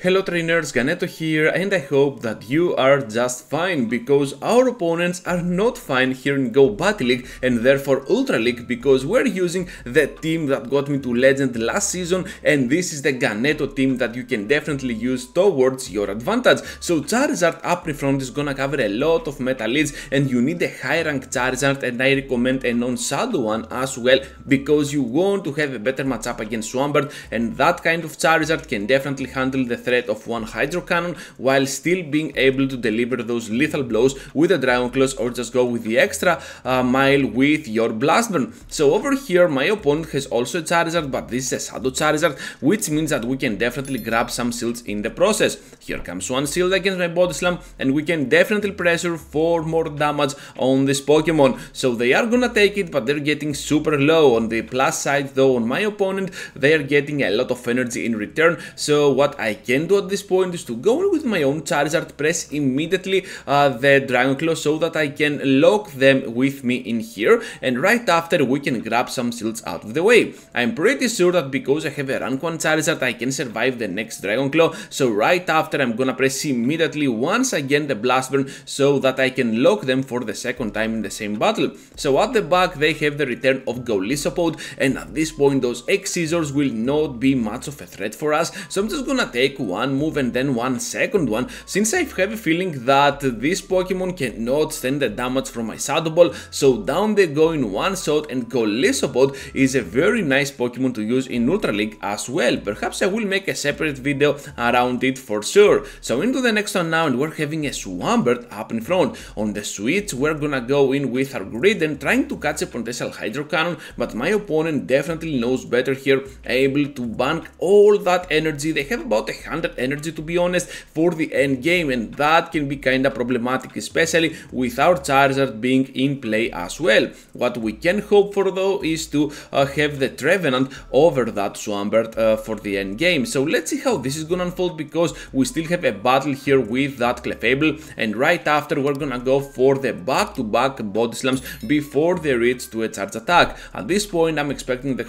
Hello trainers, Ganeto here, and I hope that you are just fine, because our opponents are not fine here in Go Battle League and therefore Ultra League, because we're using the team that got me to Legend last season, and this is the Ganeto team that you can definitely use towards your advantage. So Charizard up in front is gonna cover a lot of meta leads, and you need a high rank Charizard, and I recommend a non-shadow one as well, because you want to have a better matchup against Swampert, and that kind of Charizard can definitely handle the threat of one Hydro Cannon while still being able to deliver those lethal blows with a Dragon Claws, or just go with the extra mile with your Blast Burn. So over here my opponent has also a Charizard, but this is a Shadow Charizard, which means that we can definitely grab some shields in the process. Here comes one shield against my Body Slam, and we can definitely pressure for more damage on this Pokemon. So they are gonna take it, but they're getting super low. On the plus side though, on my opponent, they are getting a lot of energy in return. So what I can do at this point is to go in with my own Charizard, press immediately the Dragon Claw so that I can lock them with me in here, and right after we can grab some shields out of the way. I'm pretty sure that because I have a rank 1 Charizard I can survive the next Dragon Claw, so right after I'm gonna press immediately once again the Blast Burn so that I can lock them for the second time in the same battle. So at the back they have the return of Golisopod, and at this point those X-Scissors will not be much of a threat for us, so I'm just gonna take one move and then one second one, since I have a feeling that this Pokemon cannot stand the damage from my Shadow Ball. So down they go in one shot, and Golisopod is a very nice Pokemon to use in Ultra League as well. Perhaps I will make a separate video around it for sure. So into the next one now, and we're having a Swampert up in front. On the switch we're gonna go in with our grid and trying to catch a potential Hydro Cannon, but my opponent definitely knows better here, able to bank all that energy. They have about 100 energy to be honest for the end game, and that can be kinda problematic, especially with our Charizard being in play as well. What we can hope for though is to have the Trevenant over that Swampert for the end game. So let's see how this is gonna unfold, because we still have a battle here with that Clefable, and right after we're gonna go for the back-to-back Body Slams before they reach to a charge attack. At this point I'm expecting the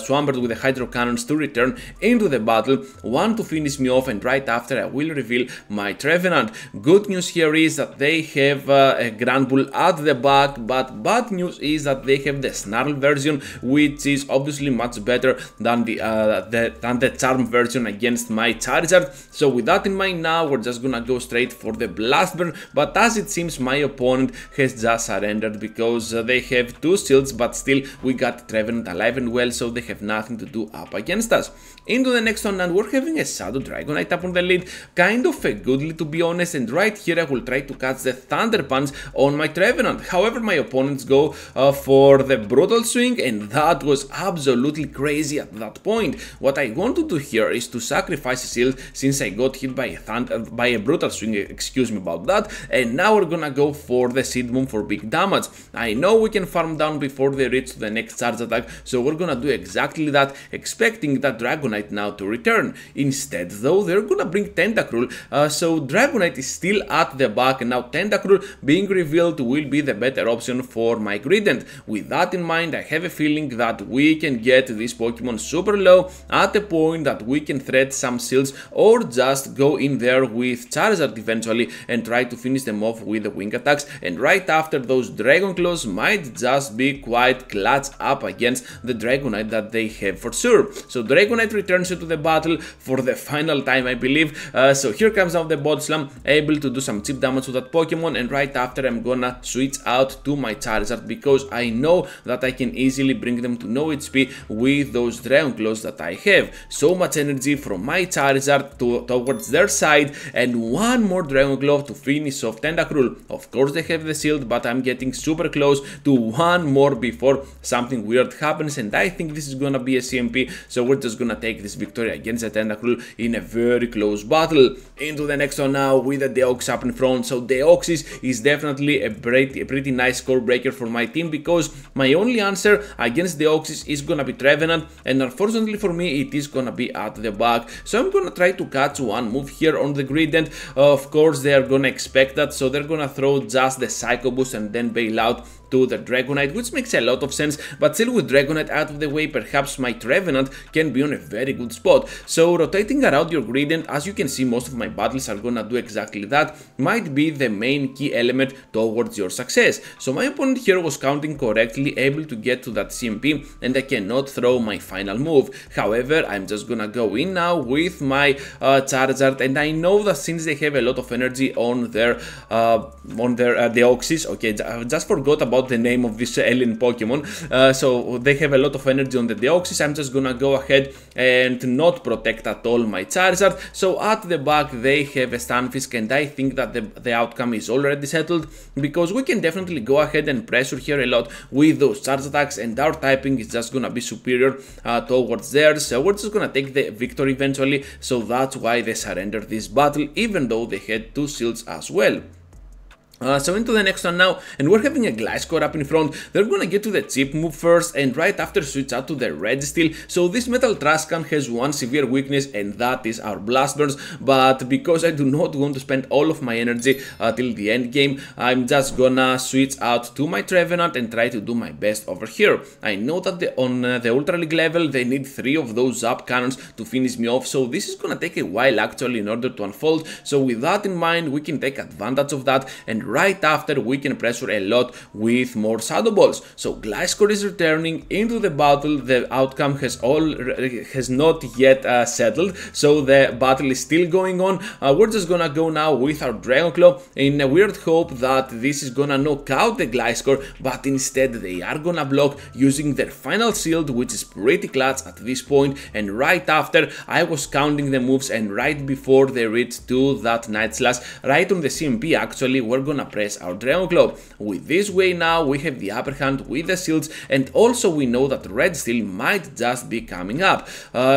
Swampert with the Hydro Cannons to return into the battle, one to finish me off, and right after I will reveal my Trevenant. Good news here is that they have a Granbull at the back, but bad news is that they have the Snarl version, which is obviously much better than the Charm version against my Charizard. So with that in mind now, we're just gonna go straight for the Blast Burn, but as it seems my opponent has just surrendered, because they have two shields, but still we got Trevenant alive and well, so they have nothing to do up against us. Into the next one, and we're having a Shadow Dragonite up on the lead, kind of a good lead to be honest, and right here I will try to catch the Thunder Punch on my Trevenant. However, my opponents go for the Brutal Swing, and that was absolutely crazy at that point. What I want to do here is to sacrifice a shield, since I got hit by a Brutal Swing, excuse me about that, and now we're gonna go for the Seed Bomb for big damage. I know we can farm down before they reach to the next charge attack, so we're gonna do exactly that, expecting that Dragonite now to return. Instead though, they're gonna bring Tentacruel, so Dragonite is still at the back, and now Tentacruel being revealed will be the better option for my Grident. With that in mind, I have a feeling that we can get this Pokemon super low at a point that we can thread some shields, or just go in there with Charizard eventually and try to finish them off with the wing attacks, and right after those Dragon Claws might just be quite clutch up against the Dragonite that they have for sure. So Dragonite returns into the battle for the final time, I believe. So here comes now the Body Slam, able to do some cheap damage to that Pokemon, and right after I'm gonna switch out to my Charizard, because I know that I can easily bring them to no HP with those Dragon Claws that I have. So much energy from my Charizard towards their side, and one more Dragon Claw to finish off Tentacruel. Of course they have the shield, but I'm getting super close to one more before something weird happens, and I think this is gonna be a CMP, so we're just gonna take this victory against the Tentacruel in a very close battle. Into the next one now with the Deoxys up in front. So Deoxys is definitely a pretty nice score breaker for my team, because my only answer against Deoxys is gonna be Trevenant, and unfortunately for me it is gonna be at the back. So I'm gonna try to catch one move here on the Grident. Of course they are gonna expect that, so they're gonna throw just the Psycho Boost and then bail out to the Dragonite, which makes a lot of sense, but still with Dragonite out of the way, perhaps my Trevenant can be on a very good spot. So rotating around your gradient, as you can see, most of my battles are gonna do exactly that, might be the main key element towards your success. So my opponent here was counting correctly, able to get to that CMP, and I cannot throw my final move. However, I'm just gonna go in now with my Charizard, and I know that since they have a lot of energy on their Deoxys, okay, I just forgot about the name of this alien Pokemon, so they have a lot of energy on the Deoxys. I'm just gonna go ahead and not protect at all my Charizard. So at the back they have a Stunfisk, and I think that the outcome is already settled, because we can definitely go ahead and pressure here a lot with those charge attacks, and our typing is just gonna be superior towards theirs, so we're just gonna take the victory eventually. So that's why they surrendered this battle, even though they had 2 shields as well. So into the next one now, and we're having a Gliscor up in front. They're gonna get to the chip move first, and right after switch out to the Registeel. So this Metal Trash Can has one severe weakness, and that is our Blast Burst, but because I do not want to spend all of my energy till the end game, I'm just gonna switch out to my Trevenant and try to do my best over here. I know that on the Ultra League level they need 3 of those Zap Cannons to finish me off, so this is gonna take a while actually in order to unfold. So with that in mind, we can take advantage of that, and right after we can pressure a lot with more Shadow Balls. So Gliscor is returning into the battle. The outcome has not yet settled, so the battle is still going on. We're just gonna go now with our Dragon Claw in a weird hope that this is gonna knock out the Gliscor, but instead they are gonna block using their final shield, which is pretty clutch at this point. And right after, I was counting the moves, and right before they reach to that Night Slash, right on the CMP actually, we're gonna press our Dragon Claw. With this way now, we have the upper hand with the shields, and also we know that Registeel might just be coming up.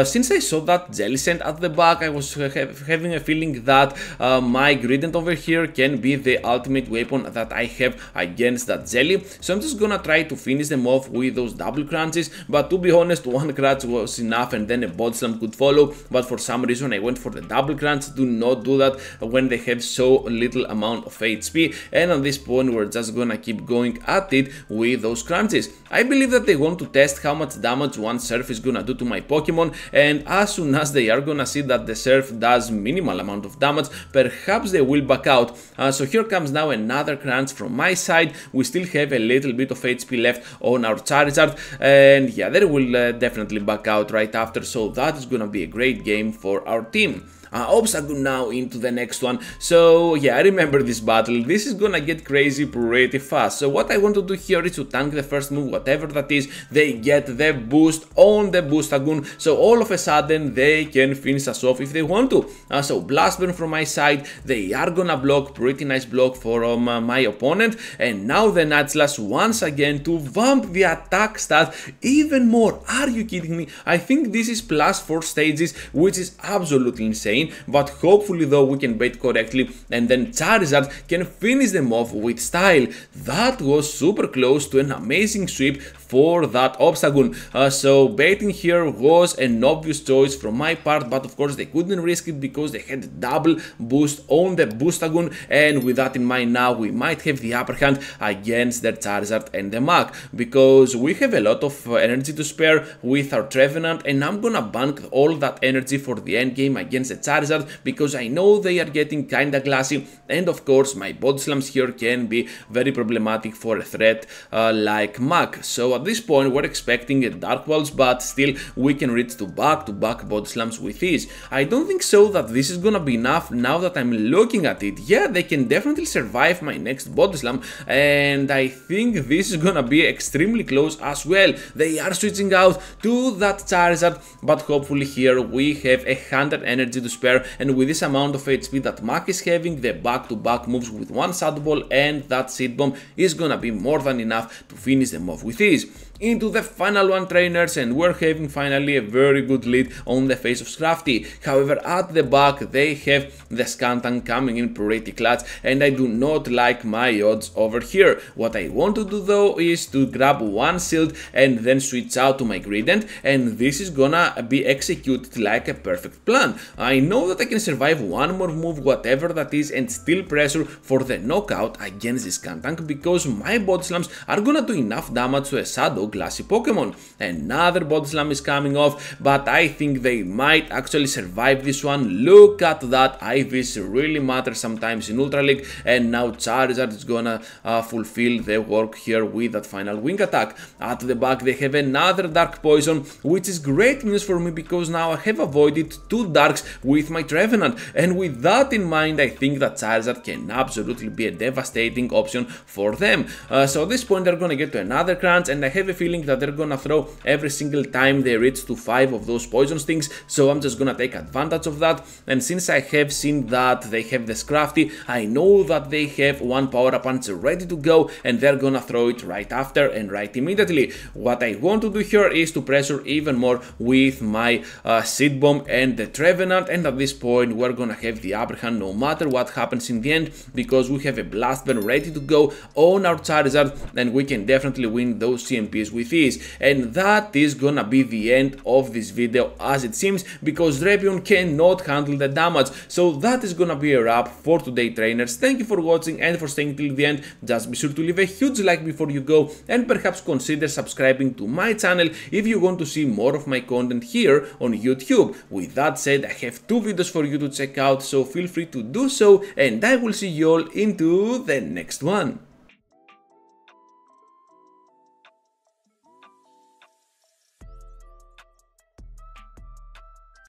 Since I saw that Jellicent at the back, I was having a feeling that my Gradient over here can be the ultimate weapon that I have against that Jelly. So I'm just gonna try to finish them off with those double crunches, but to be honest, one crunch was enough and then a Body Slam could follow, but for some reason I went for the double crunch. Do not do that when they have so little amount of HP, and at this point we're just gonna keep going at it with those crunches. I believe that they want to test how much damage one Surf is gonna do to my Pokemon, and as soon as they are gonna see that the Surf does minimal amount of damage, perhaps they will back out. So here comes now another crunch from my side. We still have a little bit of HP left on our Charizard, and yeah, they will definitely back out right after, so that is gonna be a great game for our team. Obstagoon now into the next one. So yeah, I remember this battle. This is gonna get crazy pretty fast. So what I want to do here is to tank the first move, whatever that is. They get the boost on the Boostagoon, so all of a sudden they can finish us off if they want to. So Blast Burn from my side, they are gonna block, pretty nice block from my opponent, and now the Night Slash once again to vamp the attack stat even more. Are you kidding me? I think this is +4 stages, which is absolutely insane. But hopefully though we can bait correctly, and then Charizard can finish them off with style. That was super close to an amazing sweep for that Obstagoon. So baiting here was an obvious choice from my part, but of course they couldn't risk it because they had double boost on the Boostagoon, and with that in mind now we might have the upper hand against their Charizard and the Mach, because we have a lot of energy to spare with our Trevenant, and I'm gonna bank all that energy for the end game against the Charizard, because I know they are getting kinda glassy, and of course my Body Slams here can be very problematic for a threat like Mach. So at this point we're expecting a Dark Pulse, but still we can reach to back-to-back Body Slams with ease. I don't think so that this is gonna be enough now that I'm looking at it. Yeah, they can definitely survive my next Body Slam, and I think this is gonna be extremely close as well. They are switching out to that Charizard, but hopefully here we have 100 energy to spare, and with this amount of HP that Mach is having, the back-to-back moves with one Shadow Ball and that Seed Bomb is gonna be more than enough to finish them off with ease. into the final one, trainers, and we're having finally a very good lead on the face of Scrafty. However, at the back they have the Skuntank coming in pretty clutch, and I do not like my odds over here. What I want to do though is to grab one shield and then switch out to my Gradient, and this is gonna be executed like a perfect plan. I know that I can survive one more move, whatever that is, and still pressure for the knockout against this Skuntank, because my body slams are gonna do enough damage to a Shadow Glassy Pokemon. Another body slam is coming off, but I think they might actually survive this one. Look at that, IVs really matter sometimes in Ultra League, and now Charizard is gonna fulfill the work here with that final wing attack. At the back they have another Dark Poison, which is great news for me because now I have avoided 2 Darks with my Trevenant, and with that in mind I think that Charizard can absolutely be a devastating option for them. So at this point they're gonna get to another crunch, and I have a feeling that they're gonna throw every single time they reach to 5 of those poison stings, so I'm just gonna take advantage of that. And since I have seen that they have the Scrafty, I know that they have one Power Up Punch ready to go, and they're gonna throw it right after and right immediately. What I want to do here is to pressure even more with my Seed Bomb and the Trevenant, and at this point we're gonna have the upper hand no matter what happens in the end, because we have a Blast Burn ready to go on our Charizard, and we can definitely win those CMPs with ease. And that is gonna be the end of this video, as it seems, because Drapion cannot handle the damage. So that is gonna be a wrap for today, trainers. Thank you for watching and for staying till the end. Just be sure to leave a huge like before you go, and perhaps consider subscribing to my channel if you want to see more of my content here on YouTube. With that said, I have 2 videos for you to check out, so feel free to do so, and I will see you all into the next one.